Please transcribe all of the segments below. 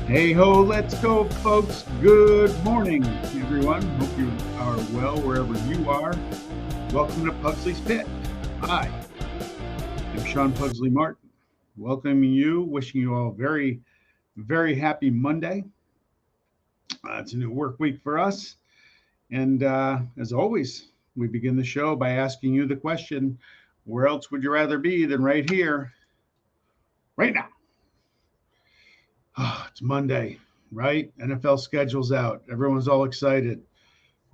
Hey ho, let's go, folks. Good morning, everyone. Hope you are well wherever you are. Welcome to Pugsley's Pit. Hi, I'm Sean Pugsley Martin. Welcoming you, wishing you all a very, very happy Monday. It's a new work week for us. And as always, we begin the show by asking you the question, where else would you rather be than right here, right now? Oh, it's Monday, right? NFL schedule's out. Everyone's all excited.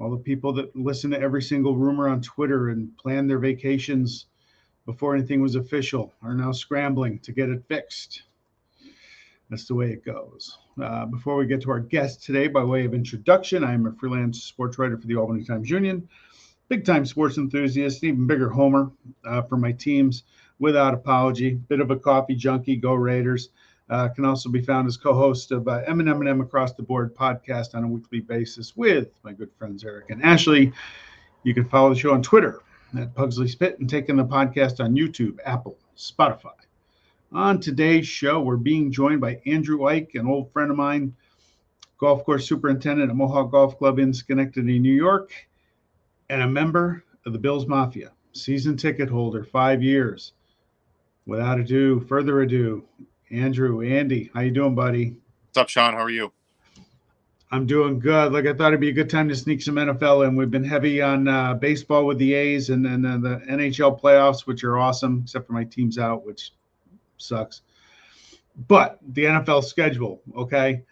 All the people that listen to every single rumor on Twitter and plan their vacations before anything was official are now scrambling to get it fixed. That's the way it goes. Before we get to our guest today, by way of introduction, I'm a freelance sports writer for the Albany Times-Union, big time sports enthusiast, even bigger homer for my teams without apology. Bit of a coffee junkie, go Raiders. Can also be found as co-host of M&M Across the Board podcast on a weekly basis with my good friends Eric and Ashley. You can follow the show on Twitter at Pugsley Spit and take in the podcast on YouTube, Apple, Spotify. On today's show, we're being joined by Andrew Ike, an old friend of mine, golf course superintendent at Mohawk Golf Club in Schenectady, New York, and a member of the Bills Mafia, season ticket holder, 5 years. Without further ado, Andy, how you doing, buddy? What's up, Sean? How are you? I'm doing good. Look, I thought it'd be a good time to sneak some NFL in. We've been heavy on baseball with the A's and then the NHL playoffs, which are awesome, except for my team's out, which sucks. But the NFL schedule, okay?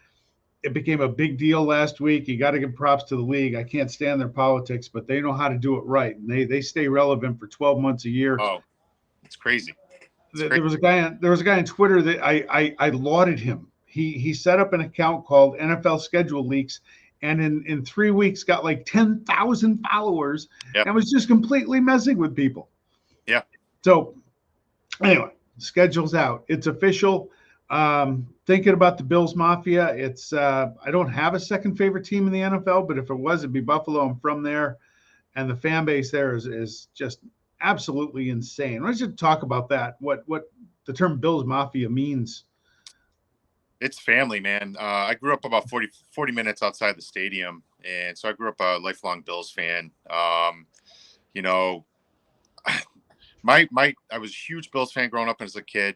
It became a big deal last week. You got to give props to the league. I can't stand their politics, but they know how to do it right. And they stay relevant for 12 months a year. Oh, it's crazy. There was a guy on Twitter that I lauded him. He set up an account called NFL Schedule Leaks, and in 3 weeks got like 10,000 followers, and was just completely messing with people. Yeah. So anyway, schedule's out. It's official. Thinking about the Bills Mafia, it's I don't have a second favorite team in the NFL, but if it was, it'd be Buffalo. I'm from there, and the fan base there is just absolutely insane. Let's just talk about that. What the term Bills Mafia means. It's family, man. I grew up about 40 minutes outside the stadium, and so I grew up a lifelong Bills fan. You know, I was a huge Bills fan growing up as a kid.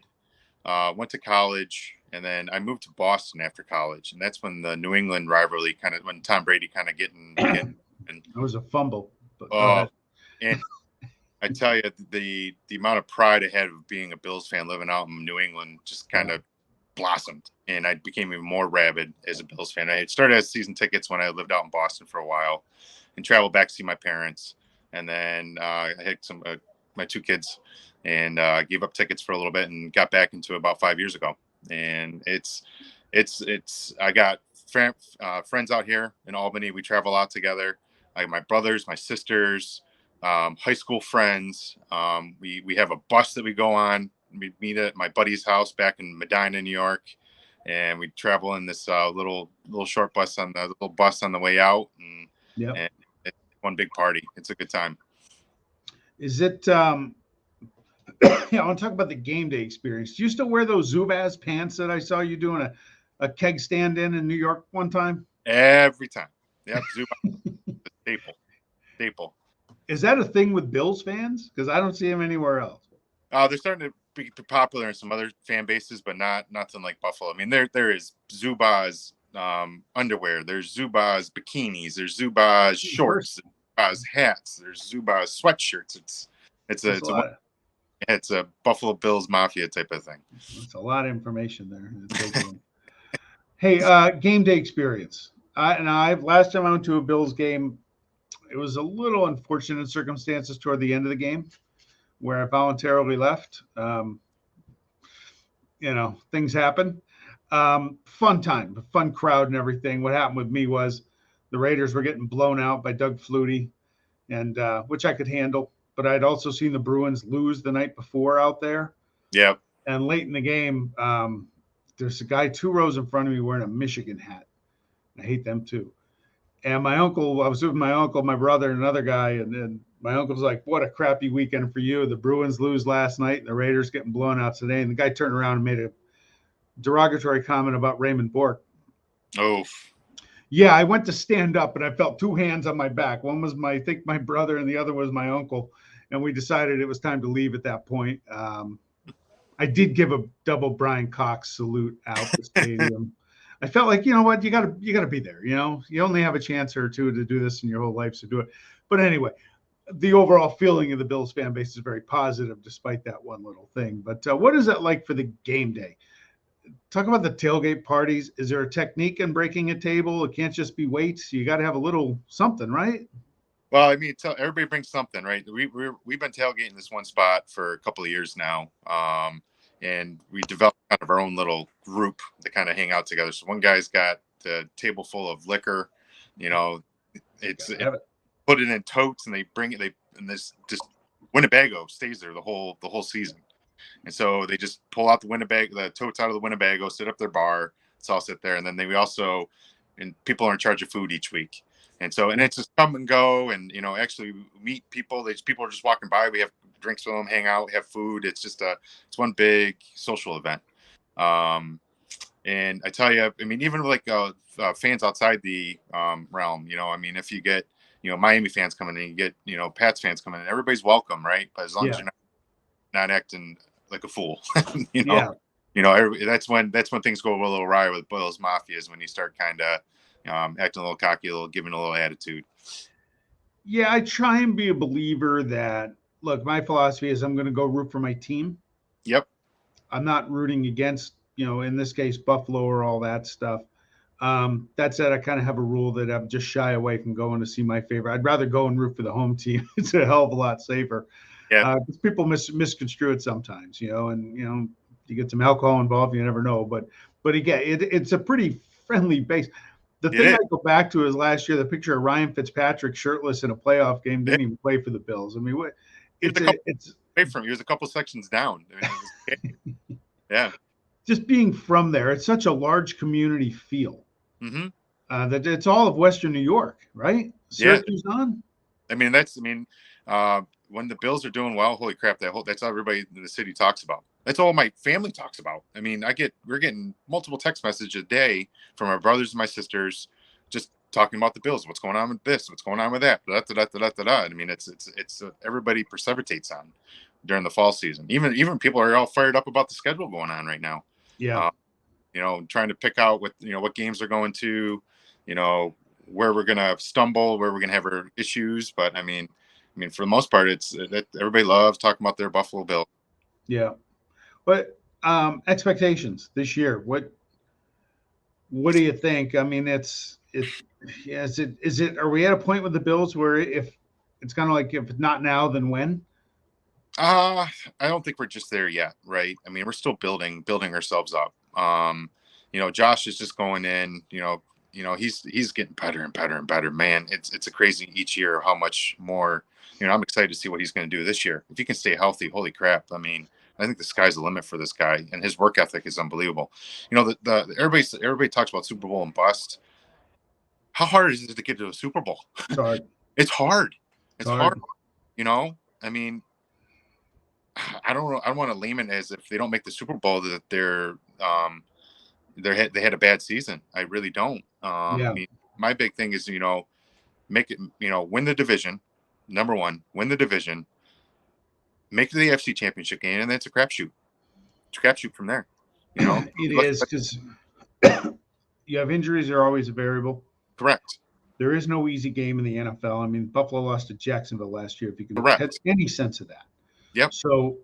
Went to college, and then I moved to Boston after college, and that's when the New England rivalry when Tom Brady kind of getting and it was a fumble. But and I tell you, the amount of pride I had of being a Bills fan living out in New England just kind of blossomed, and I became even more rabid as a Bills fan. I had started as season tickets when I lived out in Boston for a while and traveled back to see my parents. And then I had my two kids and gave up tickets for a little bit and got back into it about 5 years ago. And it's I got friends out here in Albany. We travel out together. I have my brothers, my sisters, high school friends. We have a bus that we go on. We meet at my buddy's house back in Medina, New York, and we travel in this little short bus on the way out. And it's one big party. It's a good time. Is it? I want to talk about the game day experience. Do you still wear those Zubaz pants that I saw you doing a keg stand in New York one time? Every time. Yep, Zubaz. Staple. Is that a thing with Bills fans? Because I don't see them anywhere else. They're starting to be popular in some other fan bases, but nothing like Buffalo. I mean, there is Zubaz underwear. There's Zubaz bikinis. There's Zubaz shorts. Zubaz hats. There's Zubaz sweatshirts. It's a Buffalo Bills Mafia type of thing. It's a lot of information there. Hey, game day experience. Last time I went to a Bills game, it was a little unfortunate circumstances toward the end of the game where I voluntarily left. Things happen. Fun time, a fun crowd and everything. What happened with me was the Raiders were getting blown out by Doug Flutie, and which I could handle. But I'd also seen the Bruins lose the night before out there. Yep. And late in the game, there's a guy 2 rows in front of me wearing a Michigan hat. I hate them too. And my uncle, I was with my uncle, my brother, and another guy, and then my uncle's like, "What a crappy weekend for you. The Bruins lose last night, and the Raiders getting blown out today." And the guy turned around and made a derogatory comment about Raymond Bork. Oh, Yeah, I went to stand up and I felt two hands on my back. One was I think my brother, and the other was my uncle. And we decided it was time to leave at that point. I did give a double Brian Cox salute out the stadium. I felt like, you know what, you gotta be there. You only have a chance or two to do this in your whole life, so do it. But anyway, the overall feeling of the Bills fan base is very positive, despite that one little thing. But what is it like for the game day? Talk about the tailgate parties. Is there a technique in breaking a table? It can't just be weights. You got to have a little something, right? well, I mean, everybody brings something, right? We've been tailgating this one spot for a couple of years now, and we developed kind of our own little group to kind of hang out together. So one guy's got the table full of liquor, you know, it's put it in totes, and they bring it. And this just Winnebago stays there the whole season. And so they just pull out the totes out of the Winnebago, sit up their bar. It's all sit there. And then and people are in charge of food each week. And so, and it's just come and go. And, actually meet people. People are just walking by. We have drinks with them, hang out, have food. It's one big social event. And I tell you, I mean, even like fans outside the realm, I mean, if you get, Miami fans coming in, you get, Pats fans coming in, everybody's welcome, right? But as long as you're not acting like a fool, Yeah. That's when things go a little awry with Bills Mafia, is when you start kind of acting a little cocky, giving a little attitude. Yeah, I try and be a believer that, look, my philosophy is I'm going to go root for my team. Yep. I'm not rooting against, in this case, Buffalo or all that stuff. That said, I kind of have a rule that I'm just shy away from going to see my favorite. I'd rather go and root for the home team. It's a hell of a lot safer. Yeah. Because people misconstrue it sometimes, and you get some alcohol involved, you never know. But again, it's a pretty friendly base. The thing I go back to is last year, the picture of Ryan Fitzpatrick shirtless in a playoff game, didn't even play for the Bills. I mean, it's away from he was a couple sections down. I mean, yeah. Just being from there, it's such a large community feel. Mm-hmm. That it's all of Western New York, right? Syracuse on. I mean, when the Bills are doing well, holy crap, that's all everybody in the city talks about. That's all my family talks about. I mean, we're getting multiple text messages a day from our brothers and my sisters, just talking about the Bills. What's going on with this? What's going on with that? I mean, it's everybody perseverates on during the fall season. Even people are all fired up about the schedule going on right now. Yeah. Trying to pick out what games they're going to, where we're going to stumble, where we're going to have our issues. But I mean, for the most part, it's that everybody loves talking about their Buffalo Bills. Yeah. But expectations this year, what do you think? I mean, is it, are we at a point with the Bills where if it's kind of like, if not now, then when? I don't think we're just there yet, right? I mean, we're still building ourselves up. Josh is just going in, he's getting better and better and better, man. It's a crazy each year how much more, I'm excited to see what he's going to do this year. If he can stay healthy, holy crap. I mean, I think the sky's the limit for this guy, and his work ethic is unbelievable. Everybody talks about Super Bowl and bust. How hard is it to get to a Super Bowl? It's hard. It's hard. It's hard. I mean, I don't know. I don't want to lame it as if they don't make the Super Bowl that they had a bad season. I really don't. I mean, my big thing is, make it, win the division. Number one, win the division, make the AFC Championship game, and then it's a crapshoot. It's a crapshoot from there. It is, because you have injuries are always a variable. Correct. There is no easy game in the NFL. I mean, Buffalo lost to Jacksonville last year, if you can have any sense of that. Yep. So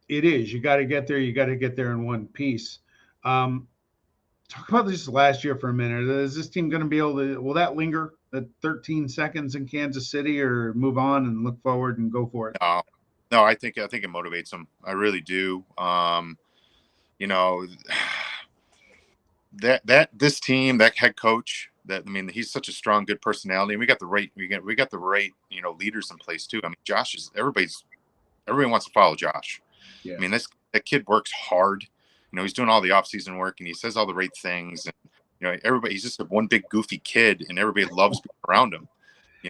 it is. You got to get there. You got to get there in one piece. Talk about this last year for a minute. Is this team going to be able to? Will that linger at 13 seconds in Kansas City, or move on and look forward and go for it? No. I think it motivates them. I really do. That this team, that head coach. He's such a strong, good personality, and we got the right leaders in place too. I mean, Josh is everybody wants to follow Josh. Yeah. I mean, that kid works hard. He's doing all the off-season work, and he says all the right things. And he's just one big goofy kid, and everybody loves being around him.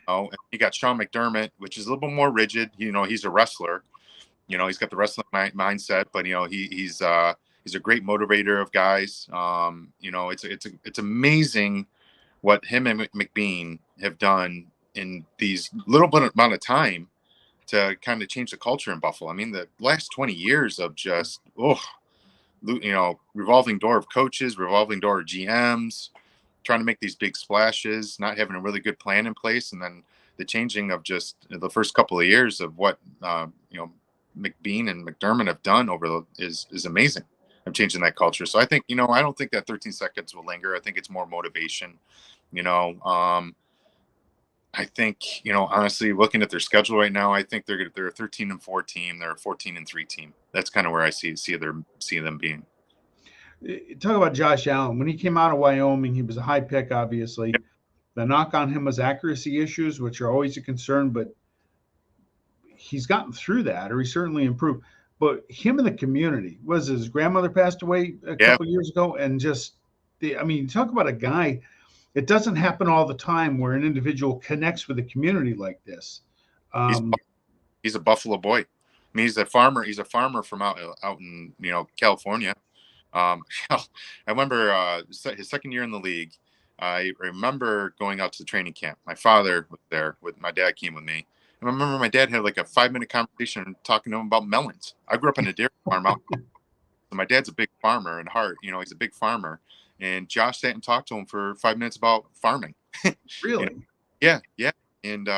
And you got Sean McDermott, which is a little bit more rigid. He's a wrestler. He's got the wrestling mindset, but he's He's a great motivator of guys. It's amazing what him and McBean have done in these little bit amount of time to kind of change the culture in Buffalo. I mean, the last 20 years of just revolving door of coaches, revolving door of GMs, trying to make these big splashes, not having a really good plan in place, and then the changing of just the first couple of years of what McBean and McDermott have done is amazing. I'm changing that culture. So I think I don't think that 13 seconds will linger. I think it's more motivation. I think honestly, looking at their schedule right now, I think they're a 13-4 team. They're a 14-3 team. That's kind of where I see them being. Talk about Josh Allen. When he came out of Wyoming, he was a high pick, obviously. Yep. The knock on him was accuracy issues, which are always a concern, but he's gotten through that, or he certainly improved. But him in the community, his grandmother passed away a couple years ago, and talk about a guy. It doesn't happen all the time where an individual connects with a community like this. He's a Buffalo boy. I mean, he's a farmer. He's a farmer from out in California. I remember his second year in the league. I remember going out to the training camp. My father was there with my dad. Came with me. I remember my dad had like a 5-minute conversation talking to him about melons. I grew up in a dairy farm out. So my dad's a big farmer at heart. He's a big farmer. And Josh sat and talked to him for 5 minutes about farming. Really? Yeah. And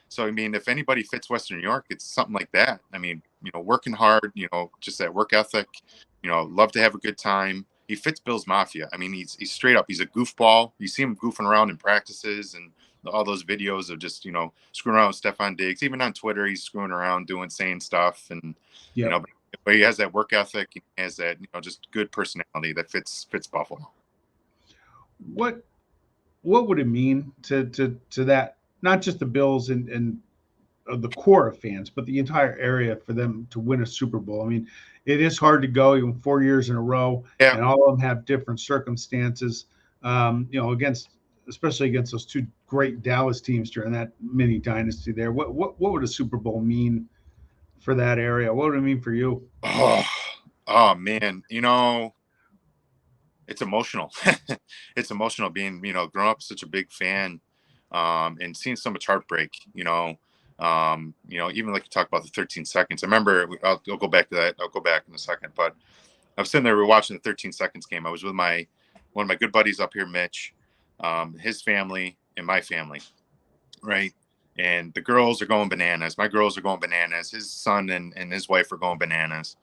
so, I mean, if anybody fits Western New York, it's something like that. I mean, working hard, just that work ethic, love to have a good time. He fits Bill's Mafia. I mean, he's straight up. He's a goofball. You see him goofing around in practices and all those videos of just, screwing around with Stephon Diggs. Even on Twitter, he's screwing around, saying stuff. And, but he has that work ethic. He has that, just good personality that fits Buffalo. What would it mean to that, not just the Bills and the core of fans, but the entire area, for them to win a Super Bowl? I mean, it is hard to go even 4 years in a row, and all of them have different circumstances. Especially against those two great Dallas teams during that mini dynasty there. What would a Super Bowl mean for that area? What would it mean for you? Oh man, it's emotional. It's emotional being, growing up such a big fan, and seeing so much heartbreak, even like you talk about the 13 seconds. I remember, I'll go back to that. I'll go back in a second, but I was sitting there, we were watching the 13 seconds game. I was with one of my good buddies up here, Mitch, his family and my family. Right. And the girls are going bananas. My girls are going bananas. His son and his wife are going bananas.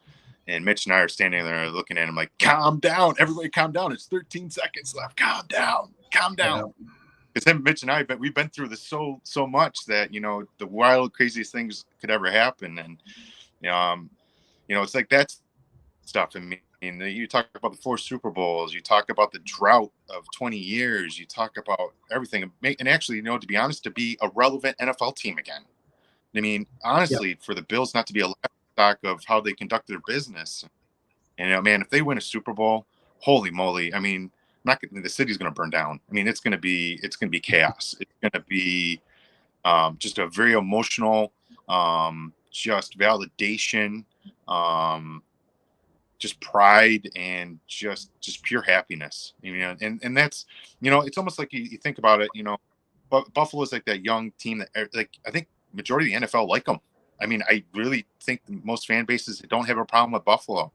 And Mitch and I are standing there looking at him like, calm down. Everybody calm down. It's 13 seconds left. Calm down. Calm down. Because Mitch and I, we've been through this so much that, the wild, craziest things could ever happen. And, it's like that stuff. I mean, you talk about the 4 Super Bowls. You talk about the drought of 20 years. You talk about everything. And actually, to be honest, to be a relevant NFL team again. I mean, honestly, for the Bills not to be a stock of how they conduct their business. And man, if they win a Super Bowl, holy moly! I mean, the city's going to burn down. I mean, it's going to be chaos. It's going to be just a very emotional, just validation, just pride, and just pure happiness. And that's it's almost like you think about it. Buffalo is like that young team that, like, I think majority of the NFL like them. I mean, I really think most fan bases don't have a problem with Buffalo.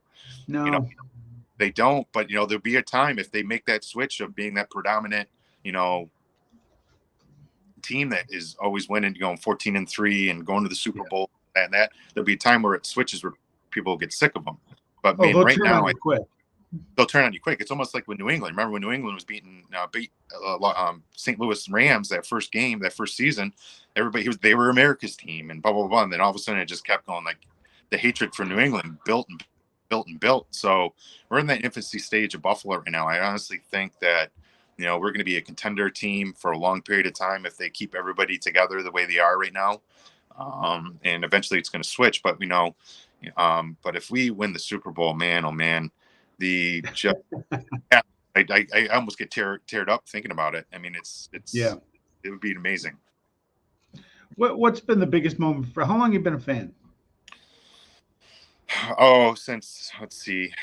No, they don't. But there'll be a time if they make that switch of being that predominant, team that is always winning, going 14-3 and going to the Super Bowl, and that there'll be a time where it switches where people get sick of them. But right now, they'll turn on you quick. It's almost like with New England. Remember when New England was beat St. Louis Rams that first game, that first season? They were America's team, and blah blah blah. And then all of a sudden, it just kept going. Like the hatred for New England built and built and built. So we're in that infancy stage of Buffalo right now. I honestly think that we're going to be a contender team for a long period of time if they keep everybody together the way they are right now. And eventually, it's going to switch. But but if we win the Super Bowl, man, oh man. I almost get teared up thinking about it. I mean, it would be amazing. What's been the biggest moment for how long have you been a fan? Oh, since let's see,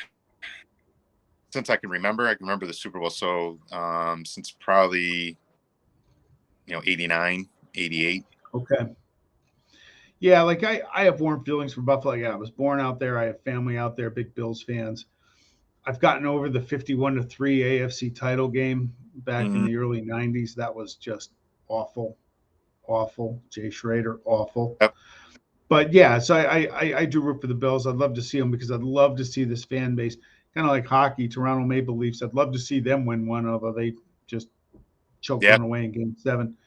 since I can remember. I can remember the Super Bowl. So since probably 89, 88. Okay. Yeah, like I have warm feelings for Buffalo. Yeah, I was born out there. I have family out there, big Bills fans. I've gotten over the 51-3 AFC title game back in Mm, the early 90s. That was just awful, awful. Jay Schrader, awful. yep. But yeah, so I do root for the Bills. I'd love to see them because I'd love to see this fan base, kind of like hockey, Toronto Maple Leafs. I'd love to see them win one, although they just choked Yeah. one away in Game 7.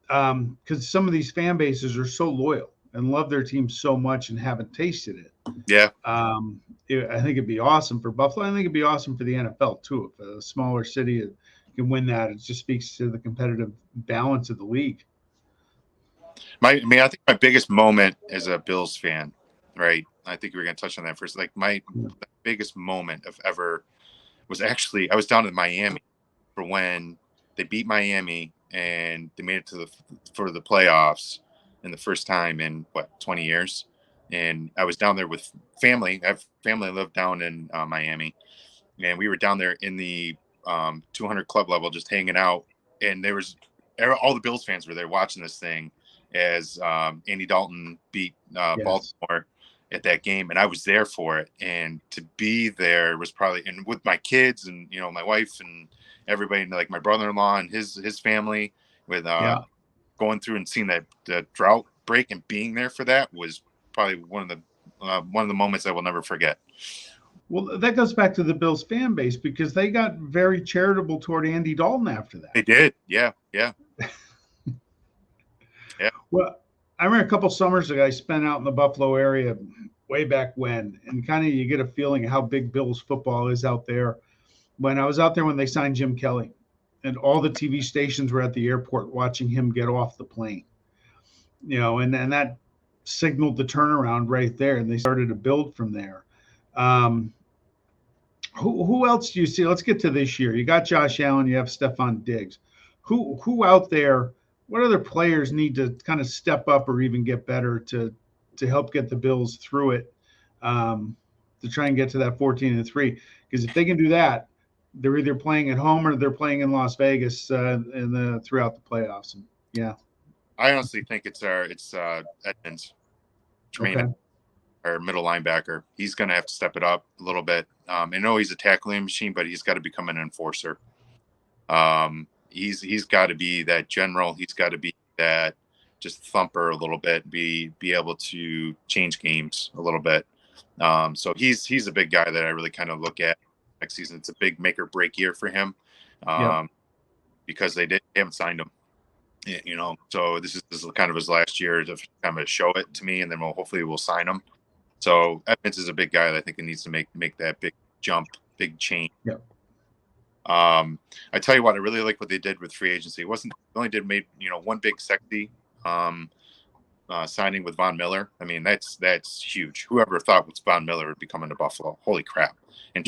Because some of these fan bases are so loyal and love their team so much and haven't tasted it. Yeah. I think it'd be awesome for Buffalo. I think it'd be awesome for the NFL too. If a smaller city can win that, it just speaks to the competitive balance of the league. I think my biggest moment as a Bills fan, right? I think we were going to touch on that first. Like my biggest moment of ever was actually I was down in Miami for when they beat Miami and they made it to the playoffs in the first time in 20 years. And I was down there with family. I have family lived down in Miami, and we were down there in the 200 club level, just hanging out. And there was all the Bills fans were there watching this thing as Andy Dalton beat Yes. Baltimore at that game, and I was there for it. And to be there was probably, and with my kids and my wife and everybody, like my brother-in-law and his family, with going through and seeing that the drought break and being there for that was probably one of the moments I will never forget. Well, that goes back to the Bills fan base because they got very charitable toward Andy Dalton after that. They did, yeah. Yeah. Well, I remember a couple summers ago I spent out in the Buffalo area way back when, and kind of you get a feeling of how big Bills football is out there. When I was out there when they signed Jim Kelly, and all the TV stations were at the airport watching him get off the plane, and that signaled the turnaround right there, and they started to build from there. Who else do you see? Let's get to this year. You got Josh Allen, you have Stephon Diggs. Who out there? What other players need to kind of step up or even get better to help get the Bills through it, to try and get to that 14-3? Because if they can do that, they're either playing at home or they're playing in Las Vegas throughout the playoffs. And yeah, I honestly think it's Edmonds, Tremaine, okay. our middle linebacker. He's going to have to step it up a little bit. I know he's a tackling machine, but he's got to become an enforcer. He's got to be that general. He's got to be that just thumper a little bit. Be able to change games a little bit. So he's a big guy that I really kind of look at next season. It's a big make or break year for him, because they haven't signed him. So this is kind of his last year to kind of show it to me, and then hopefully we'll sign him. So Edmonds is a big guy that I think it needs to make that big jump, big change. Yep. I tell you what, I really like what they did with free agency. It wasn't made one big sexy signing with Von Miller. I mean, that's huge. Whoever thought Von Miller would be coming to Buffalo? Holy crap! And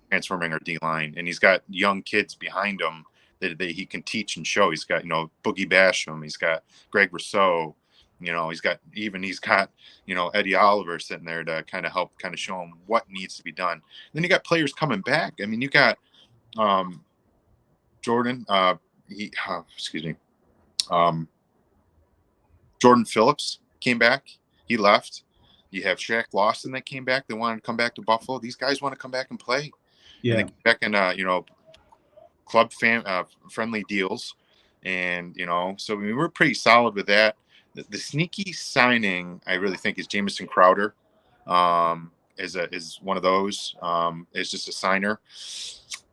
transforming our D line, and he's got young kids behind him that he can teach and show. He's got Boogie Basham. He's got Greg Rousseau. He's got Eddie Oliver sitting there to kind of help show him what needs to be done. And then you got players coming back. I mean, you got Jordan. Jordan Phillips came back. He left. You have Shaq Lawson that came back. They wanted to come back to Buffalo. These guys want to come back and play. Yeah. And they came back in club friendly deals, and so we're pretty solid with that. The sneaky signing I really think is Jamison Crowder. Is one of those. Is just a signer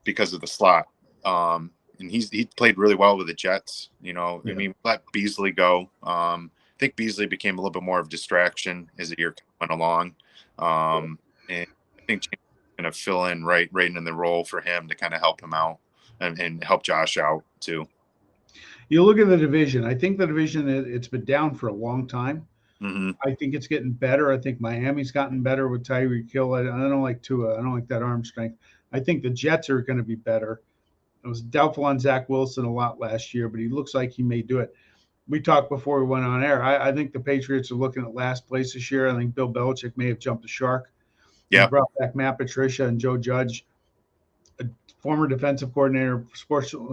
because of the slot. And he played really well with the Jets. I mean, let Beasley go. I think Beasley became a little bit more of a distraction as the year went along. And I think James is going to fill in right in the role for him to kind of help him out and help Josh out too. You look at the division. I think the division, it's been down for a long time. Mm-hmm. I think it's getting better. I think Miami's gotten better with Tyreek Hill. I don't like Tua. I don't like that arm strength. I think the Jets are going to be better. I was doubtful on Zach Wilson a lot last year, but he looks like he may do it. We talked before we went on air. I think the Patriots are looking at last place this year. I think Bill Belichick may have jumped the shark. Yeah. He brought back Matt Patricia and Joe Judge. former defensive coordinator,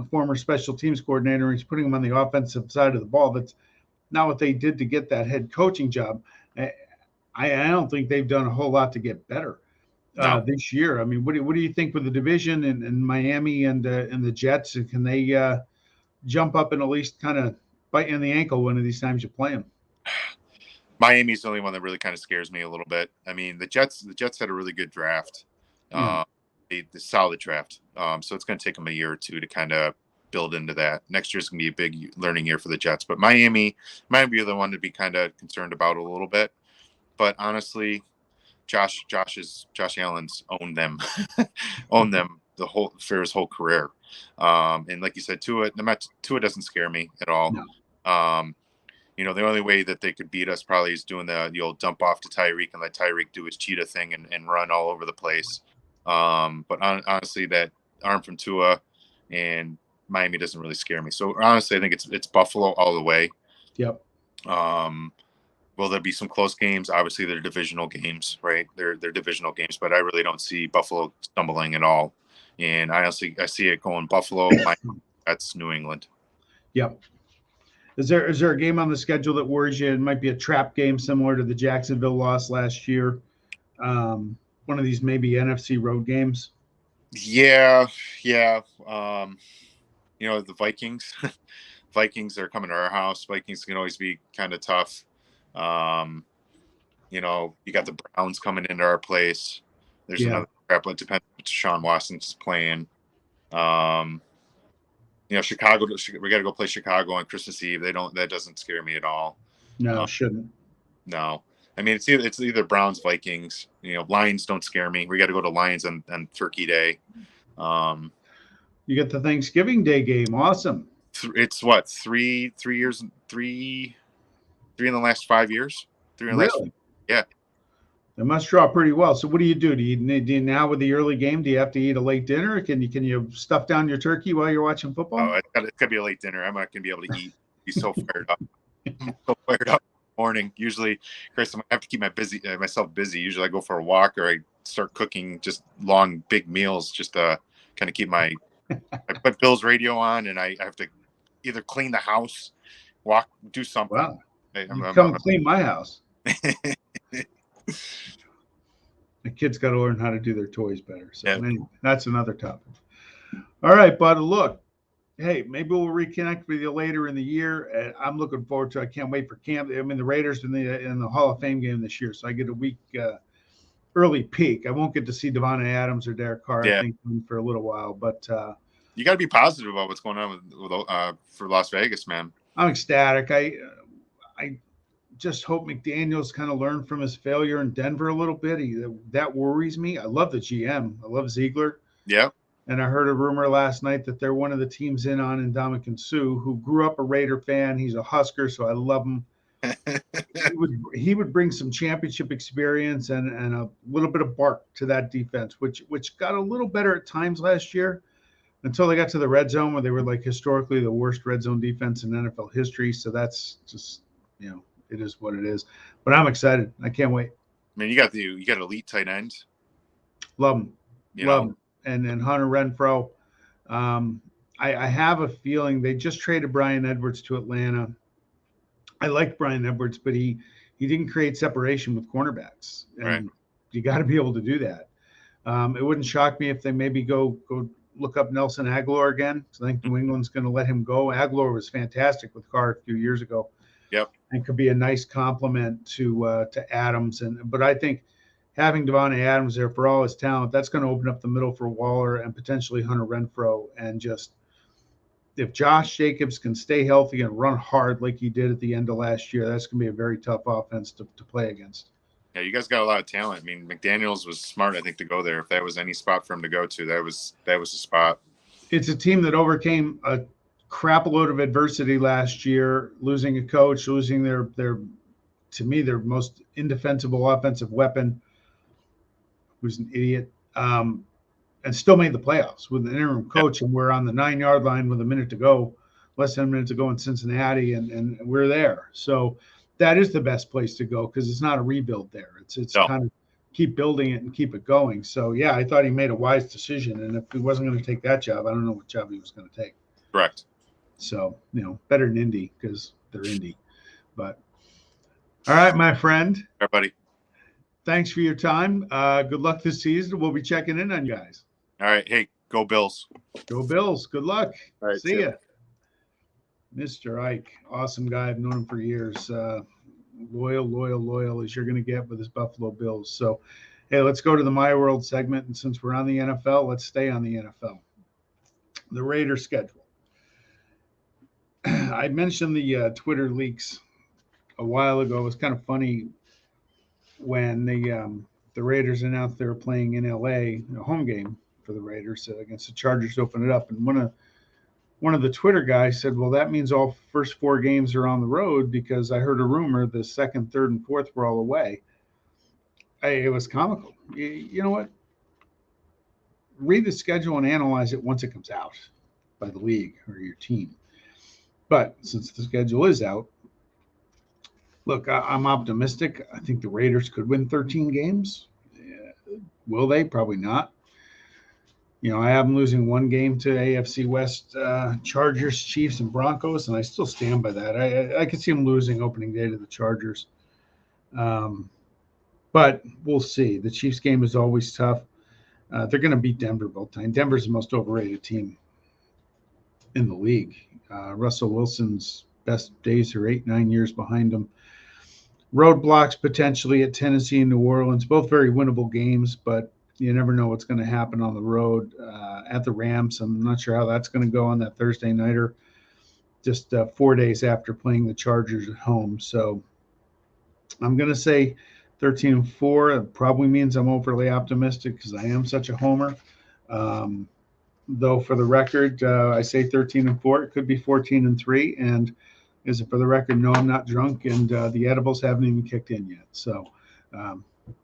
former special teams coordinator. He's putting him on the offensive side of the ball. That's not what they did to get that head coaching job. I don't think they've done a whole lot to get better this year. I mean, what do you think with the division and Miami and the Jets? Can they jump up and at least kind of bite you in the ankle one of these times you play them? Miami's the only one that really kind of scares me a little bit. I mean, the Jets had a really good draft, the solid draft. So it's going to take them a year or two to kind of build into that. Next year's going to be a big learning year for the Jets, but Miami might be the one to be kind of concerned about a little bit. But honestly, Josh Allen's owned them for his whole career. And like you said, Tua doesn't scare me at all. No. The only way that they could beat us probably is doing the old dump off to Tyreek and let Tyreek do his cheetah thing and run all over the place. But honestly, that arm from Tua and Miami doesn't really scare me. So honestly, I think it's Buffalo all the way. Yep. Will there be some close games? Obviously, they're divisional games, right? They're divisional games, but I really don't see Buffalo stumbling at all. And I see it going Buffalo, Miami, that's New England. Yep. Is there a game on the schedule that worries you? It might be a trap game similar to the Jacksonville loss last year. One of these maybe NFC road games. Yeah. The Vikings. Vikings are coming to our house. Vikings can always be kind of tough. You got the Browns coming into our place. There's another crap. It depends if Sean Watson's playing. Chicago. We got to go play Chicago on Christmas Eve. That doesn't scare me at all. No, shouldn't. No, I mean it's either Browns, Vikings. Lions don't scare me. We got to go to Lions on Turkey Day. You get the Thanksgiving Day game. Awesome. It's what three in the last 5 years. Really? Yeah. They must draw pretty well. So what do? Do you now with the early game? Do you have to eat a late dinner? Can you stuff down your turkey while you're watching football? Oh, it's gotta be a late dinner. I'm not gonna be able to eat. Be so fired up. I'm so fired up in the morning. Usually, Chris, I have to keep myself busy. Usually, I go for a walk or I start cooking just long, big meals just to kind of keep I put Bill's radio on, and I have to either clean the house, walk, do something. Wow. Come clean my house. The kids got to learn how to do their toys better. So anyway, that's another topic. All right, bud. Look, hey, maybe we'll reconnect with you later in the year. I'm looking forward to. I can't wait for camp. I mean, the Raiders in the Hall of Fame game this year, so I get a week early peak. I won't get to see Devontae Adams or Derek Carr. I think for a little while, but you got to be positive about what's going on with for Las Vegas, man. I'm ecstatic. I just hope McDaniels kind of learned from his failure in Denver a little bit. That worries me. I love the GM. I love Ziegler. Yeah. And I heard a rumor last night that they're one of the teams in on Ndamukong Suh, who grew up a Raider fan. He's a Husker, so I love him. he would bring some championship experience and a little bit of bark to that defense, which got a little better at times last year until they got to the red zone where they were like historically the worst red zone defense in NFL history. So that's just, it is what it is. But I'm excited. I can't wait. I mean, you got elite tight ends. Love them. Love them. And Hunter Renfrow. I have a feeling they just traded Brian Edwards to Atlanta. I liked Brian Edwards, but he didn't create separation with cornerbacks. And you got to be able to do that. It wouldn't shock me if they maybe go look up Nelson Aguilar again. So I think New England's going to let him go. Aguilar was fantastic with Carr a few years ago. Yep. And could be a nice compliment to Adams. But I think having Devontae Adams there for all his talent, that's going to open up the middle for Waller and potentially Hunter Renfrow. And just if Josh Jacobs can stay healthy and run hard like he did at the end of last year, that's going to be a very tough offense to play against. Yeah, you guys got a lot of talent. I mean, McDaniels was smart, I think, to go there. If that was any spot for him to go to, that was the spot. It's a team that overcame a crap load of adversity last year, losing a coach, losing their to me their most indefensible offensive weapon, who's an idiot, and still made the playoffs with an interim coach. And we're on the 9-yard line with less than a minute to go in Cincinnati, and we're there. So that is the best place to go because it's not a rebuild there. It's kind of keep building it and keep it going. So yeah, I thought he made a wise decision. And if he wasn't going to take that job, I don't know what job he was going to take. Correct. So, better than Indy because they're Indy. But all right, my friend. Everybody. Thanks for your time. Good luck this season. We'll be checking in on you guys. All right. Hey, go Bills. Go Bills. Good luck. All right, see ya. Mr. Ike, awesome guy. I've known him for years. Loyal as you're going to get with his Buffalo Bills. So, hey, let's go to the My World segment. And since we're on the NFL, let's stay on the NFL. The Raiders schedule. I mentioned the Twitter leaks a while ago. It was kind of funny when the Raiders announced they were playing in LA, a home game for the Raiders against the Chargers to open it up. And one of the Twitter guys said, well, that means all first 4 games are on the road because I heard a rumor the second, third, and fourth were all away. It was comical. You know what? Read the schedule and analyze it once it comes out by the league or your team. But since the schedule is out, look, I'm optimistic. I think the Raiders could win 13 games. Will they? Probably not. I have them losing 1 game to AFC West, Chargers, Chiefs, and Broncos, and I still stand by that. I could see them losing opening day to the Chargers. But we'll see. The Chiefs game is always tough. They're going to beat Denver both times. Denver's the most overrated team in the league. Russell Wilson's best days are 8-9 years behind him. Roadblocks potentially at Tennessee and New Orleans, both very winnable games, but you never know what's going to happen on the road. At the Rams, I'm not sure how that's going to go on that Thursday nighter, just 4 days after playing the Chargers at home. So I'm going to say 13-4. It probably means I'm overly optimistic because I am such a homer. Though for the record, I say 13-4. It could be 14-3. And is it for the record? No, I'm not drunk, and the edibles haven't even kicked in yet. So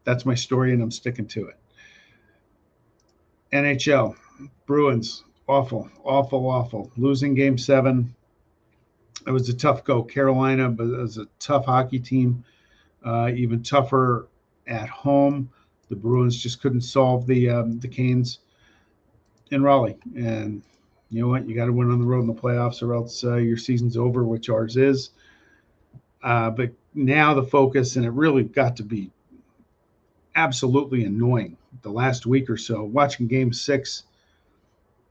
that's my story, and I'm sticking to it. NHL, Bruins, awful. Losing Game 7. It was a tough go. Carolina, but it was a tough hockey team. Even tougher at home. The Bruins just couldn't solve the Canes in Raleigh. And you know what? You got to win on the road in the playoffs, or else your season's over, which ours is. But now the focus, and it really got to be absolutely annoying the last week or so, watching Game 6,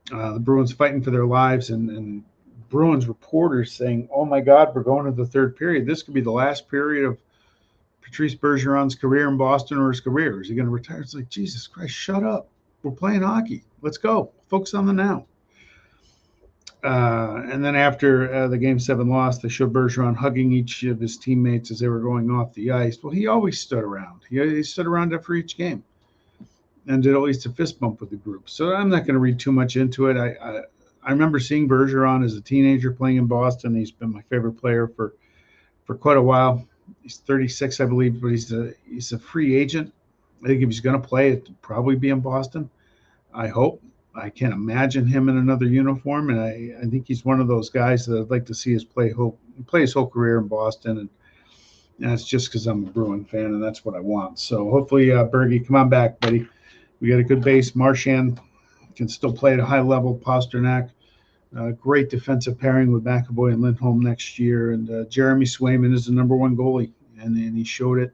the Bruins fighting for their lives, and Bruins reporters saying, oh my God, we're going to the third period. This could be the last period of Patrice Bergeron's career in Boston, or his career. Is he going to retire? It's like, Jesus Christ, shut up. We're playing hockey. Let's go. Focus on the now. And then after the Game 7 loss, they showed Bergeron hugging each of his teammates as they were going off the ice. Well, he always stood around. He stood around after each game and did at least a fist bump with the group. So I'm not going to read too much into it. I remember seeing Bergeron as a teenager playing in Boston. He's been my favorite player for quite a while. He's 36, I believe, but he's a free agent. I think if he's going to play, it'll probably be in Boston. I hope. I can't imagine him in another uniform, and I think he's one of those guys that I'd like to see play his whole career in Boston, and that's just because I'm a Bruin fan, and that's what I want. So hopefully, Bergie, come on back, buddy. We got a good base. Marchand can still play at a high level. Pasternak, great defensive pairing with McAvoy and Lindholm next year, and Jeremy Swayman is the number 1 goalie, and he showed it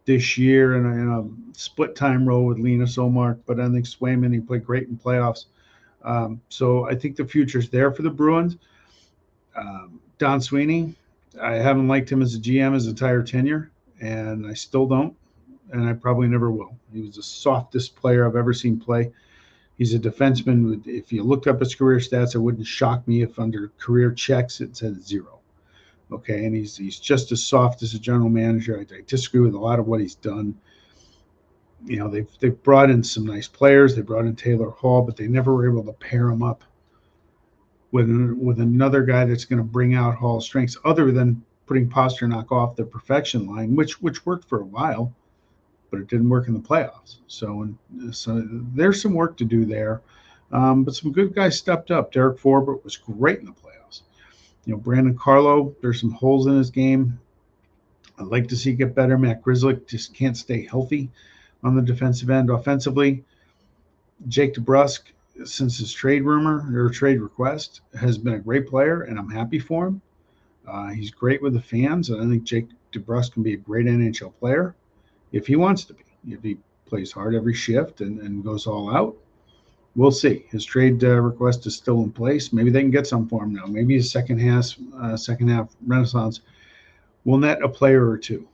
this year in a split time role with Linus Ullmark, but I think Swayman, he played great in playoffs. So I think the future's there for the Bruins. Don Sweeney, I haven't liked him as a GM his entire tenure, and I still don't, and I probably never will. He was the softest player I've ever seen play. He's a defenseman. If you looked up his career stats, it wouldn't shock me if under career checks it said 0. Okay, and he's just as soft as a general manager. I disagree with a lot of what he's done. They've brought in some nice players. They brought in Taylor Hall, but they never were able to pair him up with another guy that's going to bring out Hall's strengths, other than putting Pasternak off the perfection line, which worked for a while, but it didn't work in the playoffs. So there's some work to do there. But some good guys stepped up. Derek Forbort was great in the playoffs. Brandon Carlo, there's some holes in his game. I'd like to see get better. Matt Grzelcyk just can't stay healthy. on the defensive end. Offensively, Jake DeBrusk, since his trade rumor or trade request, has been a great player, and I'm happy for him. He's great with the fans, and I think Jake DeBrusk can be a great NHL player if he wants to be. If he plays hard every shift and goes all out, we'll see. His trade request is still in place. Maybe they can get some for him now. Maybe his second half renaissance will net a player or two,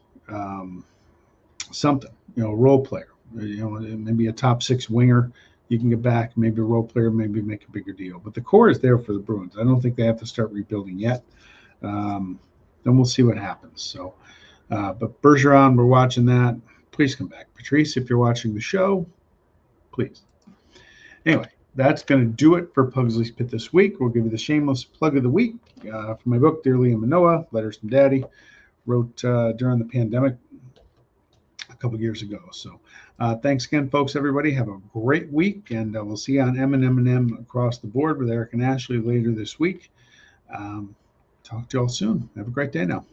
something. Role player. Maybe a top 6 winger you can get back. Maybe a role player. Maybe make a bigger deal. But the core is there for the Bruins. I don't think they have to start rebuilding yet. Then we'll see what happens. So, but Bergeron, we're watching that. Please come back. Patrice, if you're watching the show, please. Anyway, that's going to do it for Pugsley's Pit this week. We'll give you the shameless plug of the week for my book, Dear Liam and Noah, Letters from Daddy. Wrote during the pandemic a couple years ago. So thanks again, folks, everybody. Have a great week, and we'll see you on M&M across the board with Eric and Ashley later this week. Talk to y'all soon. Have a great day now.